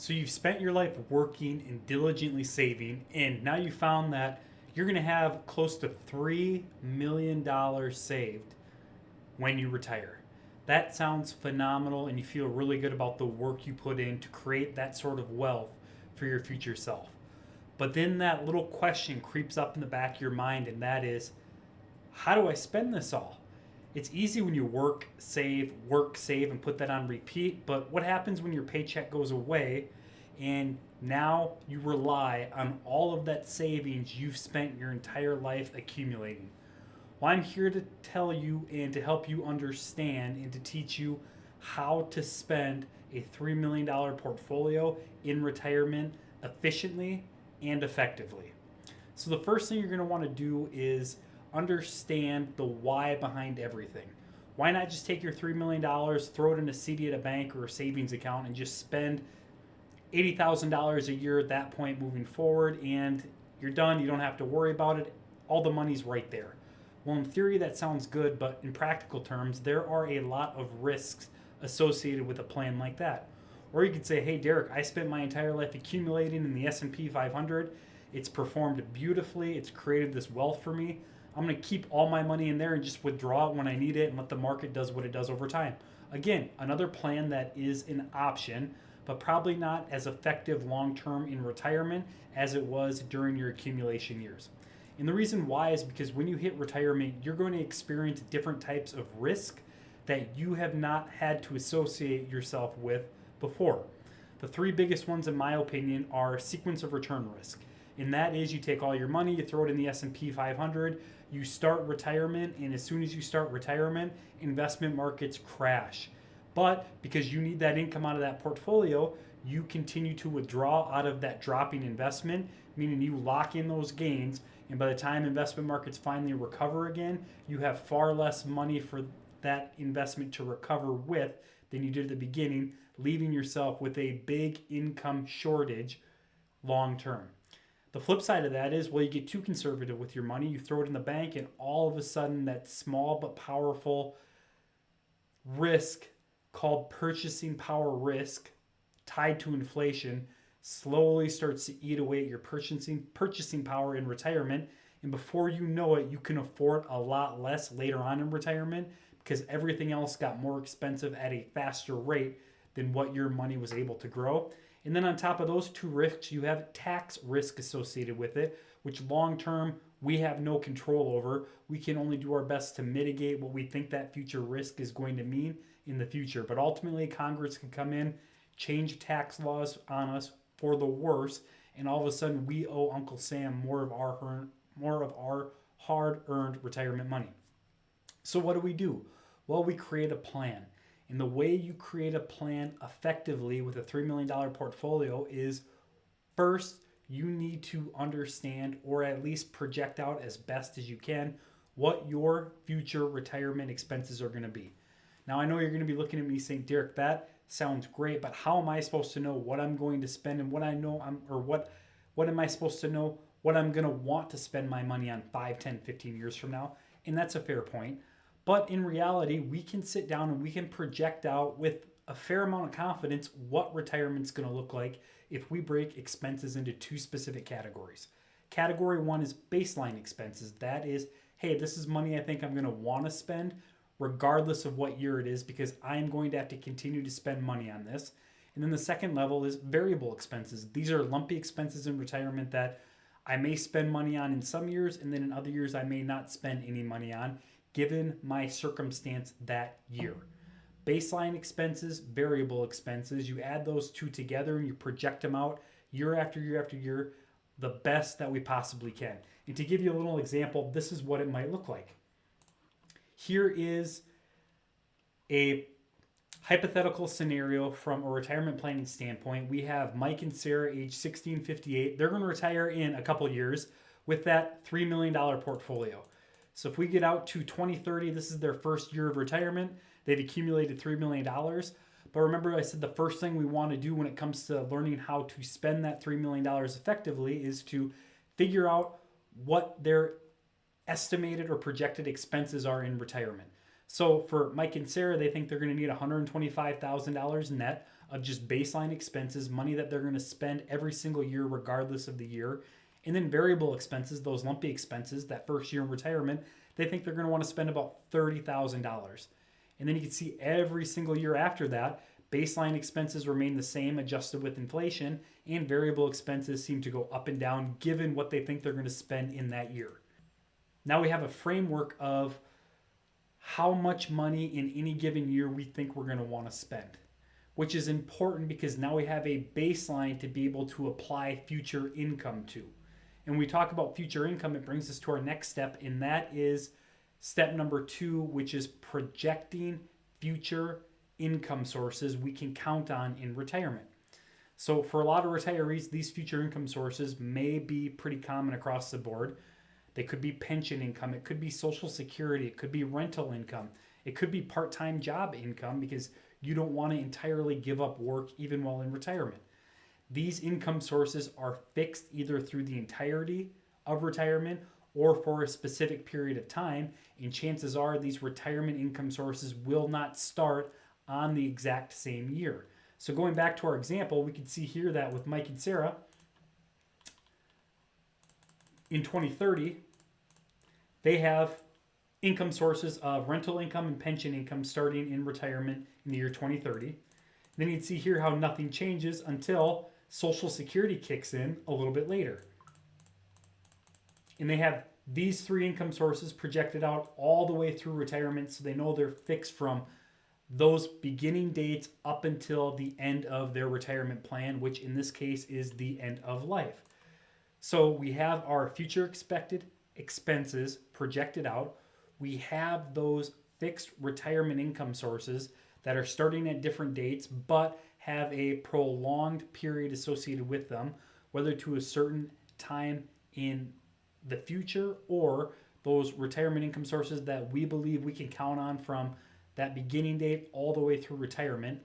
So you've spent your life working and diligently saving, and now you found that you're going to have close to $3 million saved when you retire. That sounds phenomenal, and you feel really good about the work you put in to create that sort of wealth for your future self. But then that little question creeps up in the back of your mind, and that is, how do I spend this all? It's easy when you work, save, and put that on repeat. But what happens when your paycheck goes away and now you rely on all of that savings you've spent your entire life accumulating? Well, I'm here to tell you and to help you understand and to teach you how to spend a $3 million portfolio in retirement efficiently and effectively. So, the first thing you're going to want to do is understand the why behind everything. Why not just take your $3 million, throw it in a CD at a bank or a savings account, and just spend $80,000 a year at that point moving forward, and you're done. You don't have to worry about it. All the money's right there. Well, in theory, that sounds good, but in practical terms, there are a lot of risks associated with a plan like that. Or you could say, hey, Derek, I spent my entire life accumulating in the S&P 500. It's performed beautifully. It's created this wealth for me. I'm going to keep all my money in there and just withdraw it when I need it and let the market does what it does over time. Again, another plan that is an option, but probably not as effective long term in retirement as it was during your accumulation years. And the reason why is because when you hit retirement, you're going to experience different types of risk that you have not had to associate yourself with before. The three biggest ones, in my opinion, are sequence of return risk. And that is, you take all your money, you throw it in the S&P 500, you start retirement, and as soon as you start retirement, investment markets crash. But because you need that income out of that portfolio, you continue to withdraw out of that dropping investment, meaning you lock in those gains. And by the time investment markets finally recover again, you have far less money for that investment to recover with than you did at the beginning, leaving yourself with a big income shortage long term. The flip side of that is, well, you get too conservative with your money, you throw it in the bank, and all of a sudden that small but powerful risk called purchasing power risk tied to inflation slowly starts to eat away at your purchasing power in retirement. And before you know it, you can afford a lot less later on in retirement because everything else got more expensive at a faster rate than what your money was able to grow. And then on top of those two risks, you have tax risk associated with it, which long term we have no control over. We can only do our best to mitigate what we think that future risk is going to mean in the future. But ultimately, Congress can come in, change tax laws on us for the worse, and all of a sudden we owe Uncle Sam more of our hard-earned retirement money. So what do? Well, we create a plan. And the way you create a plan effectively with a $3 million portfolio is, first, you need to understand or at least project out as best as you can what your future retirement expenses are going to be. Now, I know you're going to be looking at me saying, Derek, that sounds great, but how am I supposed to know what I'm going to spend and what I know what am I supposed to know what I'm going to want to spend my money on 5, 10, 15 years from now? And that's a fair point. But in reality, we can sit down and we can project out with a fair amount of confidence what retirement's going to look like if we break expenses into two specific categories. Category one is baseline expenses. That is, hey, this is money I think I'm going to want to spend regardless of what year it is because I'm going to have to continue to spend money on this. And then the second level is variable expenses. These are lumpy expenses in retirement that I may spend money on in some years, and then in other years I may not spend any money on, given my circumstance that year. Baseline expenses, variable expenses, you add those two together and you project them out year after year after year, the best that we possibly can. And to give you a little example, this is what it might look like. Here is a hypothetical scenario from a retirement planning standpoint. We have Mike and Sarah, age 16, 58. They're going to retire in a couple years with that $3 million portfolio. So if we get out to 2030, this is their first year of retirement. They've accumulated $3 million. But remember, I said the first thing we want to do when it comes to learning how to spend that $3 million effectively is to figure out what their estimated or projected expenses are in retirement. So for Mike and Sarah, they think they're going to need $125,000 net of just baseline expenses, money that they're going to spend every single year, regardless of the year. And then variable expenses, those lumpy expenses, that first year in retirement, they think they're going to want to spend about $30,000. And then you can see every single year after that, baseline expenses remain the same, adjusted with inflation, and variable expenses seem to go up and down given what they think they're going to spend in that year. Now we have a framework of how much money in any given year we think we're going to want to spend, which is important because now we have a baseline to be able to apply future income to. And when we talk about future income, it brings us to our next step, and that is step number 2, which is projecting future income sources we can count on in retirement. So for a lot of retirees, these future income sources may be pretty common across the board. They could be pension income, it could be Social Security, it could be rental income, it could be part-time job income because you don't want to entirely give up work even while in retirement. These income sources are fixed either through the entirety of retirement or for a specific period of time, and chances are these retirement income sources will not start on the exact same year. So going back to our example, we can see here that with Mike and Sarah, in 2030, they have income sources of rental income and pension income starting in retirement in the year 2030. Then you can see here how nothing changes until Social Security kicks in a little bit later. And they have these 3 income sources projected out all the way through retirement, so they know they're fixed from those beginning dates up until the end of their retirement plan, which in this case is the end of life. So we have our future expected expenses projected out. We have those fixed retirement income sources that are starting at different dates but have a prolonged period associated with them, whether to a certain time in the future or those retirement income sources that we believe we can count on from that beginning date all the way through retirement.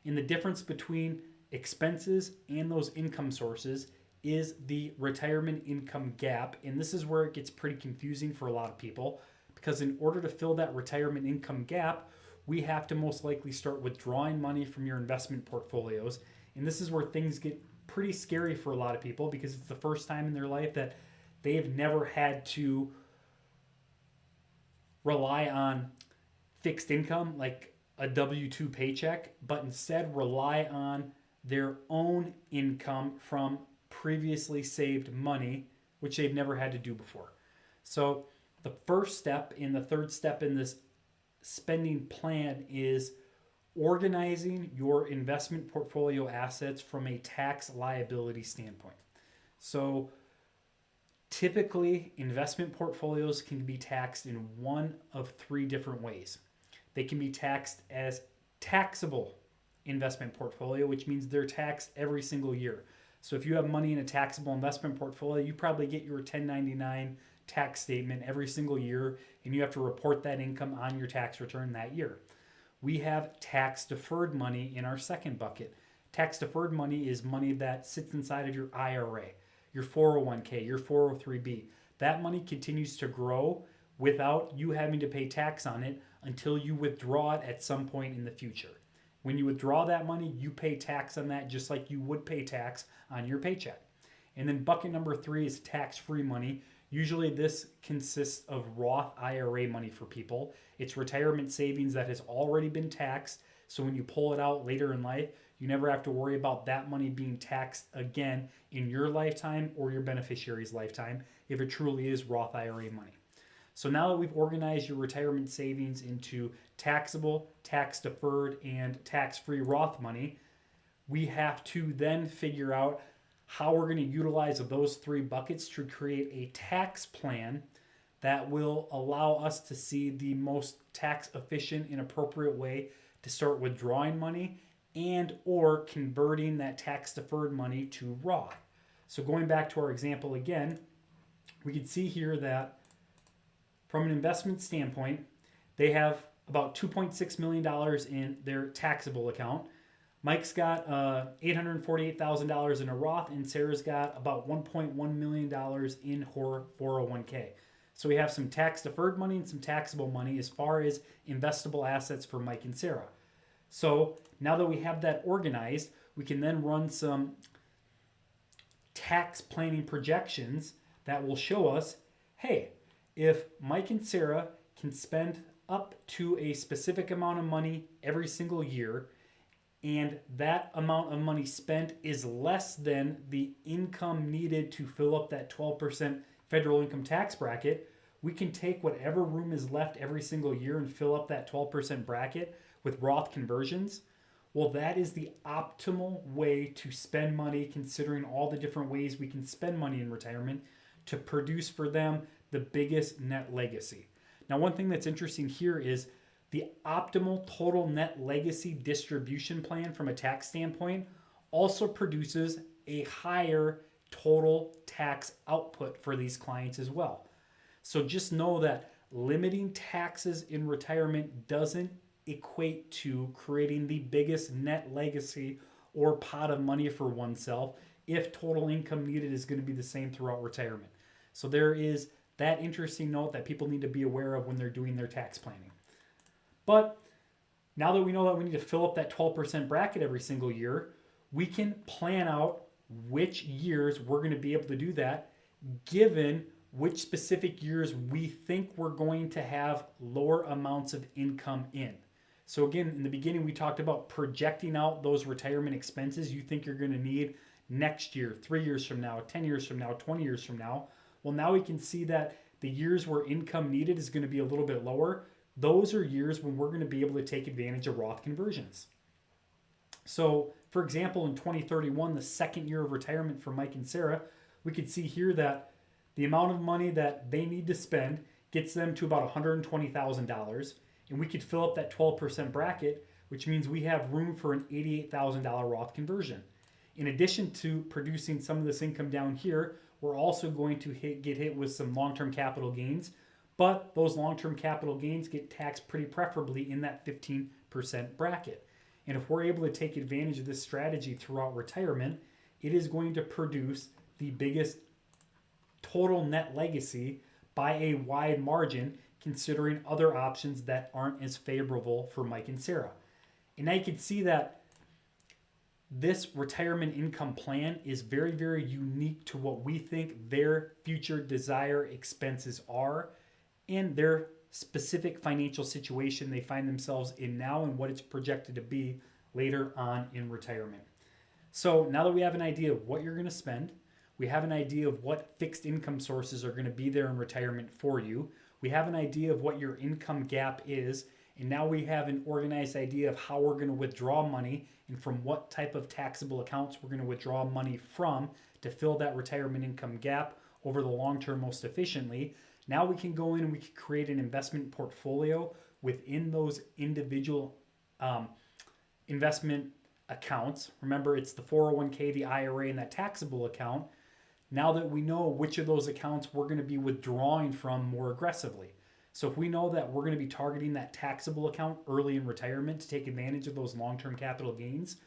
And the difference between expenses and those income sources is the retirement income gap. And this is where it gets pretty confusing for a lot of people, because in order to fill that retirement income gap, we have to most likely start withdrawing money from your investment portfolios. And this is where things get pretty scary for a lot of people, because it's the first time in their life that they've never had to rely on fixed income like a W-2 paycheck, but instead rely on their own income from previously saved money, which they've never had to do before. So the first step and the third step in this spending plan is organizing your investment portfolio assets from a tax liability standpoint. So typically, investment portfolios can be taxed in one of 3 different ways. They can be taxed as taxable investment portfolio, which means they're taxed every single year. So if you have money in a taxable investment portfolio, you probably get your 1099 tax statement every single year, and you have to report that income on your tax return that year. We have tax deferred money in our second bucket. Tax deferred money is money that sits inside of your IRA, your 401k, your 403b. That money continues to grow without you having to pay tax on it until you withdraw it at some point in the future. When you withdraw that money, you pay tax on that just like you would pay tax on your paycheck. And then bucket number 3 is tax-free money. Usually this consists of Roth IRA money for people. It's retirement savings that has already been taxed, so when you pull it out later in life, you never have to worry about that money being taxed again in your lifetime or your beneficiary's lifetime if it truly is Roth IRA money. So now that we've organized your retirement savings into taxable, tax-deferred, and tax-free Roth money, we have to then figure out how we're going to utilize those 3 buckets to create a tax plan that will allow us to see the most tax efficient and appropriate way to start withdrawing money and or converting that tax-deferred money to Roth. So going back to our example again, we can see here that from an investment standpoint, they have about $2.6 million in their taxable account. Mike's got $848,000 in a Roth, and Sarah's got about $1.1 million in her 401k. So we have some tax-deferred money and some taxable money as far as investable assets for Mike and Sarah. So now that we have that organized, we can then run some tax planning projections that will show us, hey, if Mike and Sarah can spend up to a specific amount of money every single year, and that amount of money spent is less than the income needed to fill up that 12% federal income tax bracket, we can take whatever room is left every single year and fill up that 12% bracket with Roth conversions. Well, that is the optimal way to spend money, considering all the different ways we can spend money in retirement to produce for them the biggest net legacy. Now, one thing that's interesting here is the optimal total net legacy distribution plan from a tax standpoint also produces a higher total tax output for these clients as well. So just know that limiting taxes in retirement doesn't equate to creating the biggest net legacy or pot of money for oneself if total income needed is going to be the same throughout retirement. So there is that interesting note that people need to be aware of when they're doing their tax planning. But now that we know that we need to fill up that 12% bracket every single year, we can plan out which years we're going to be able to do that, given which specific years we think we're going to have lower amounts of income in. So again, in the beginning, we talked about projecting out those retirement expenses you think you're going to need next year, 3 years from now, 10 years from now, 20 years from now. Well, now we can see that the years where income needed is going to be a little bit lower. Those are years when we're going to be able to take advantage of Roth conversions. So, for example, in 2031, the second year of retirement for Mike and Sarah, we could see here that the amount of money that they need to spend gets them to about $120,000. And we could fill up that 12% bracket, which means we have room for an $88,000 Roth conversion. In addition to producing some of this income down here, we're also going to get hit with some long-term capital gains. But those long-term capital gains get taxed pretty preferably in that 15% bracket. And if we're able to take advantage of this strategy throughout retirement, it is going to produce the biggest total net legacy by a wide margin, considering other options that aren't as favorable for Mike and Sarah. And now you can see that this retirement income plan is very, very unique to what we think their future desire expenses are and their specific financial situation they find themselves in now and what it's projected to be later on in retirement. So now that we have an idea of what you're going to spend, we have an idea of what fixed income sources are going to be there in retirement for you, we have an idea of what your income gap is, and now we have an organized idea of how we're going to withdraw money and from what type of taxable accounts we're going to withdraw money from to fill that retirement income gap over the long term most efficiently. Now we can go in and we can create an investment portfolio within those individual investment accounts. Remember, it's the 401k, the IRA, and that taxable account. Now that we know which of those accounts we're going to be withdrawing from more aggressively. So if we know that we're going to be targeting that taxable account early in retirement to take advantage of those long-term capital gains,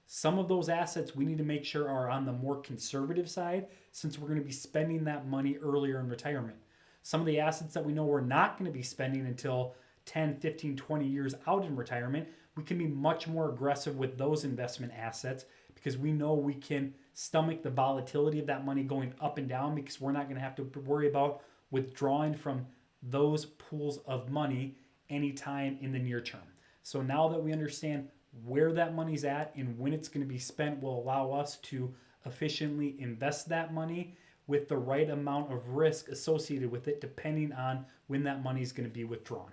some of those assets we need to make sure are on the more conservative side, since we're going to be spending that money earlier in retirement. Some of the assets that we know we're not going to be spending until 10, 15, 20 years out in retirement, we can be much more aggressive with those investment assets because we know we can stomach the volatility of that money going up and down, because we're not going to have to worry about withdrawing from those pools of money anytime in the near term. So now that we understand where that money's at and when it's going to be spent, will allow us to efficiently invest that money with the right amount of risk associated with it, depending on when that money is going to be withdrawn.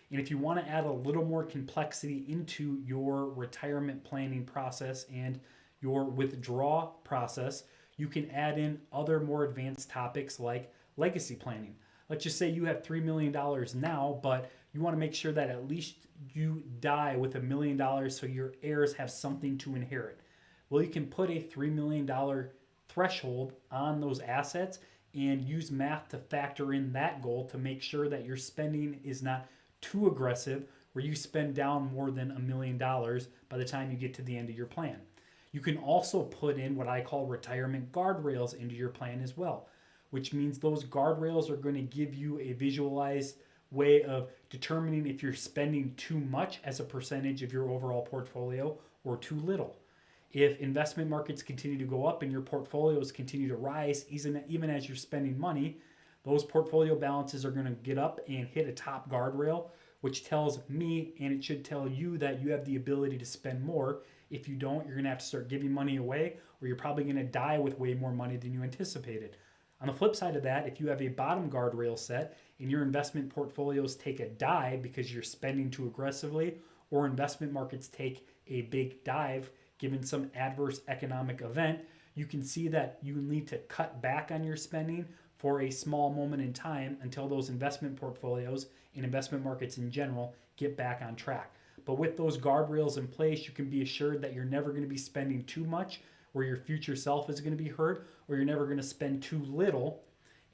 And if you want to add a little more complexity into your retirement planning process and your withdrawal process, you can add in other more advanced topics like legacy planning. Let's just say you have $3 million now, but you want to make sure that at least you die with $1 million so your heirs have something to inherit. Well, you can put a $3 million threshold on those assets and use math to factor in that goal to make sure that your spending is not too aggressive, where you spend down more than $1 million by the time you get to the end of your plan. You can also put in what I call retirement guardrails into your plan as well, which means those guardrails are going to give you a visualized way of determining if you're spending too much as a percentage of your overall portfolio or too little. If investment markets continue to go up and your portfolios continue to rise, even as you're spending money, those portfolio balances are going to get up and hit a top guardrail, which tells me, and it should tell you, that you have the ability to spend more. If you don't, you're going to have to start giving money away, or you're probably going to die with way more money than you anticipated. On the flip side of that, if you have a bottom guardrail set and your investment portfolios take a dive because you're spending too aggressively, or investment markets take a big dive given some adverse economic event, you can see that you need to cut back on your spending for a small moment in time until those investment portfolios and investment markets in general get back on track. But with those guardrails in place, you can be assured that you're never going to be spending too much where your future self is going to be hurt, or you're never going to spend too little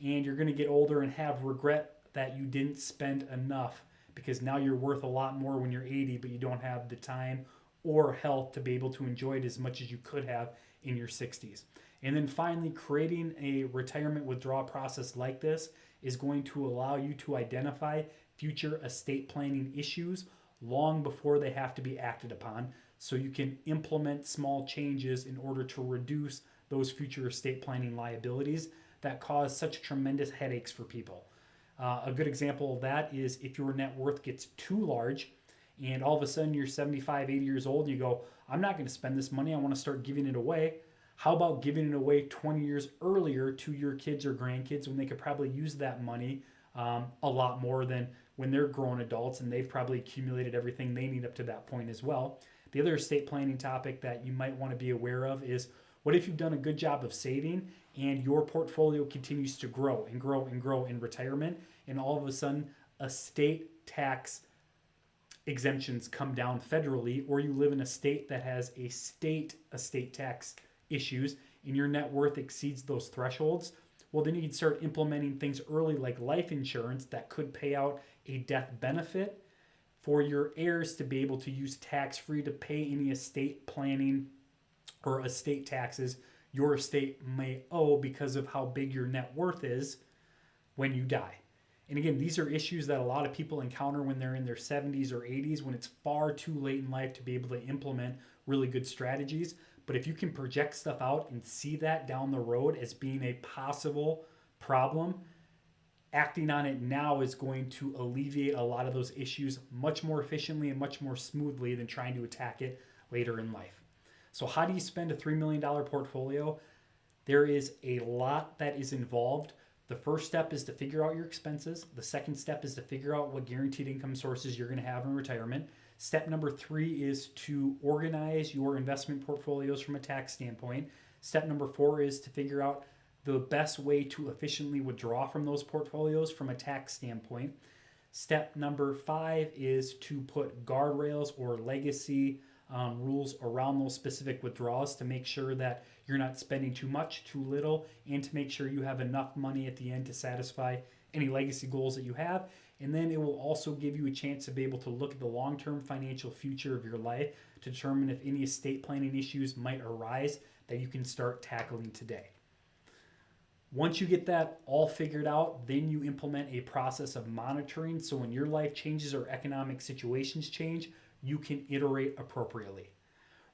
and you're going to get older and have regret that you didn't spend enough, because now you're worth a lot more when you're 80, but you don't have the time or health to be able to enjoy it as much as you could have in your 60s. And then finally, creating a retirement withdrawal process like this is going to allow you to identify future estate planning issues long before they have to be acted upon, so you can implement small changes in order to reduce those future estate planning liabilities that cause such tremendous headaches for people. A good example of that is if your net worth gets too large and all of a sudden you're 75, 80 years old and you go, I'm not going to spend this money, I want to start giving it away. How about giving it away 20 years earlier to your kids or grandkids when they could probably use that money a lot more than when they're grown adults and they've probably accumulated everything they need up to that point as well. The other estate planning topic that you might want to be aware of is, what if you've done a good job of saving and your portfolio continues to grow and grow and grow in retirement, and all of a sudden estate tax exemptions come down federally, or you live in a state that has a state estate tax issues and your net worth exceeds those thresholds? Well, then you can start implementing things early like life insurance that could pay out a death benefit for your heirs to be able to use tax-free to pay any estate planning or estate taxes your estate may owe because of how big your net worth is when you die. And again, these are issues that a lot of people encounter when they're in their 70s or 80s, when it's far too late in life to be able to implement really good strategies. But if you can project stuff out and see that down the road as being a possible problem, acting on it now is going to alleviate a lot of those issues much more efficiently and much more smoothly than trying to attack it later in life. So how do you spend a $3 million portfolio? There is a lot that is involved. The first step is to figure out your expenses. The second step is to figure out what guaranteed income sources you're going to have in retirement. Step number 3 is to organize your investment portfolios from a tax standpoint. Step number 4 is to figure out the best way to efficiently withdraw from those portfolios from a tax standpoint. Step number 5 is to put guardrails or legacy rules around those specific withdrawals to make sure that you're not spending too much, too little, and to make sure you have enough money at the end to satisfy any legacy goals that you have. And then it will also give you a chance to be able to look at the long-term financial future of your life to determine if any estate planning issues might arise that you can start tackling today. Once you get that all figured out, then you implement a process of monitoring, so when your life changes or economic situations change, you can iterate appropriately.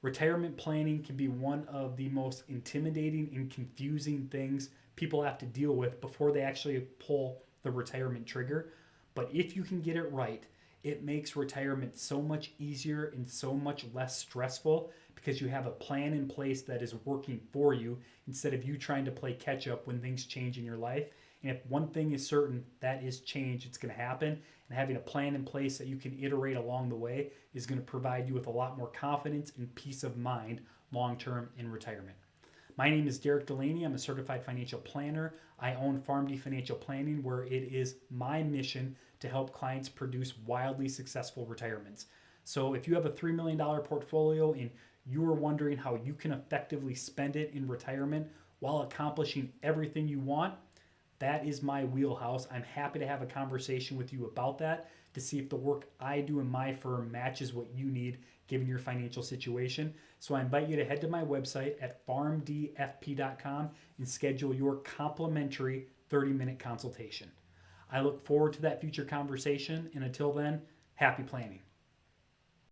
Retirement planning can be one of the most intimidating and confusing things people have to deal with before they actually pull the retirement trigger. But if you can get it right, it makes retirement so much easier and so much less stressful because you have a plan in place that is working for you instead of you trying to play catch up when things change in your life. And if one thing is certain, that is change. It's going to happen. And having a plan in place that you can iterate along the way is going to provide you with a lot more confidence and peace of mind long-term in retirement. My name is Derek Delaney. I'm a certified financial planner. I own PharmD Financial Planning, where it is my mission to help clients produce wildly successful retirements. So if you have a $3 million portfolio and you are wondering how you can effectively spend it in retirement while accomplishing everything you want, that is my wheelhouse. I'm happy to have a conversation with you about that to see if the work I do in my firm matches what you need given your financial situation. So I invite you to head to my website at farmdfp.com and schedule your complimentary 30-minute consultation. I look forward to that future conversation. And until then, happy planning.